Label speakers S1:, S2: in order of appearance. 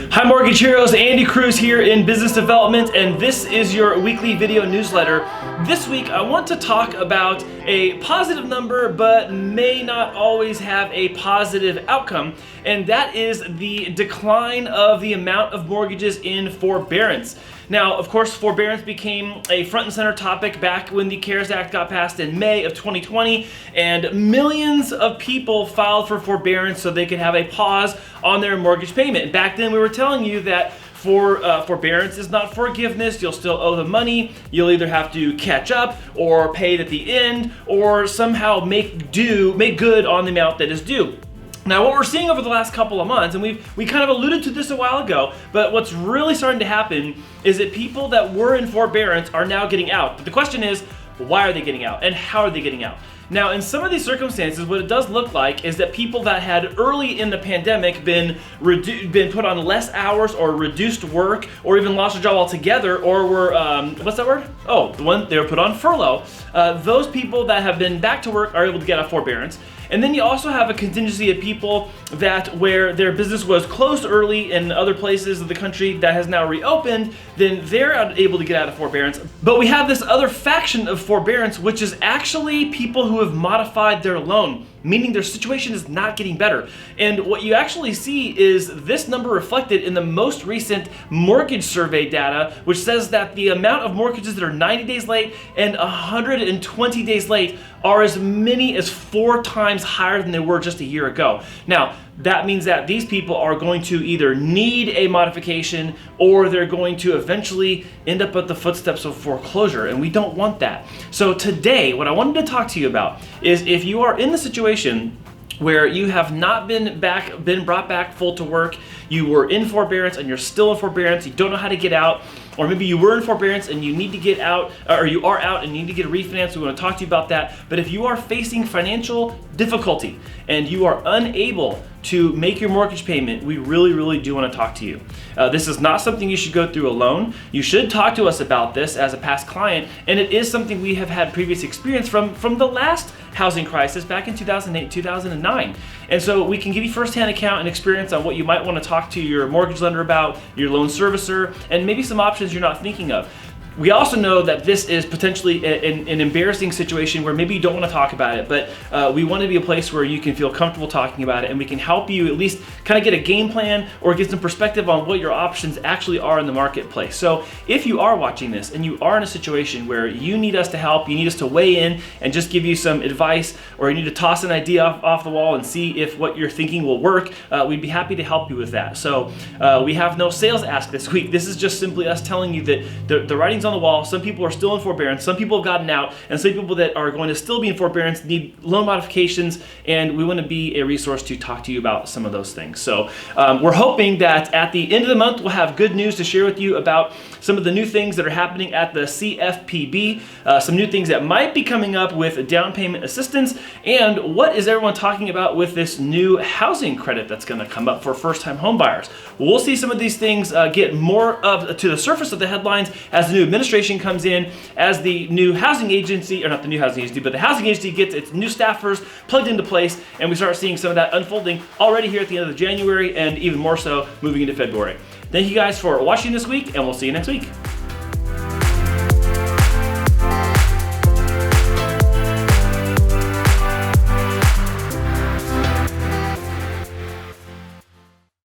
S1: Hi Mortgage Heroes, Andy Cruz here in Business Development, and this is your weekly video newsletter. This week I want to talk about a positive number but may not always have a positive outcome, and that is the decline of the amount of mortgages in forbearance. Now, of course, forbearance became a front and center topic back when the CARES Act got passed in May of 2020, and millions of people filed for forbearance so they could have a pause on their mortgage payment. Back then, we were telling you that forbearance is not forgiveness. You'll still owe the money. You'll either have to catch up or pay it at the end or somehow make good on the amount that is due. Now, what we're seeing over the last couple of months, and we kind of alluded to this a while ago, but what's really starting to happen is that people that were in forbearance are now getting out. But the question is, why are they getting out and how are they getting out? Now, in some of these circumstances, what it does look like is that people that had early in the pandemic been put on less hours or reduced work or even lost their job altogether or were, what's that word? Oh, they were put on furlough. Those people that have been back to work are able to get out forbearance. And then you also have a contingency of people where their business was closed early in other places of the country that has now reopened, then they're able to get out of forbearance. But we have this other faction of forbearance, which is actually people who have modified their loan, meaning their situation is not getting better. And what you actually see is this number reflected in the most recent mortgage survey data, which says that the amount of mortgages that are 90 days late and 120 days late are as many as 4 times higher than they were just a year ago. Now, that means that these people are going to either need a modification or they're going to eventually end up at the footsteps of foreclosure, and we don't want that. So today, what I wanted to talk to you about is if you are in the situation where you have not been brought back full to work, you were in forbearance and you're still in forbearance, you don't know how to get out, or maybe you were in forbearance and you need to get out, or you are out and you need to get a refinance, we want to talk to you about that. But if you are facing financial difficulty and you are unable to make your mortgage payment, we really do want to talk to you. This is not something you should go through alone. You should talk to us about this as a past client, and it is something we have had previous experience from the last housing crisis back in 2008, 2009. And so we can give you firsthand account and experience on what you might want to talk to your mortgage lender about, your loan servicer, and maybe some options you're not thinking of. We also know that this is potentially an embarrassing situation where maybe you don't want to talk about it, but we want to be a place where you can feel comfortable talking about it, and we can help you at least kind of get a game plan or get some perspective on what your options actually are in the marketplace. So if you are watching this and you are in a situation where you need us to help, you need us to weigh in and just give you some advice, or you need to toss an idea off the wall and see if what you're thinking will work, we'd be happy to help you with that. So we have no sales ask this week. This is just simply us telling you that the writing's on the wall. Some people are still in forbearance, some people have gotten out, and some people that are going to still be in forbearance need loan modifications, and we want to be a resource to talk to you about some of those things. So we're hoping that at the end of the month we'll have good news to share with you about some of the new things that are happening at the CFPB, some new things that might be coming up with down payment assistance, and what is everyone talking about with this new housing credit that's going to come up for first-time home buyers. We'll see some of these things get more to the surface of the headlines as the new administration comes in, as the new housing agency, or not the new housing agency, but the housing agency gets its new staffers plugged into place, and we start seeing some of that unfolding already here at the end of January, and even more so moving into February. Thank you guys for watching this week, and we'll see you next week.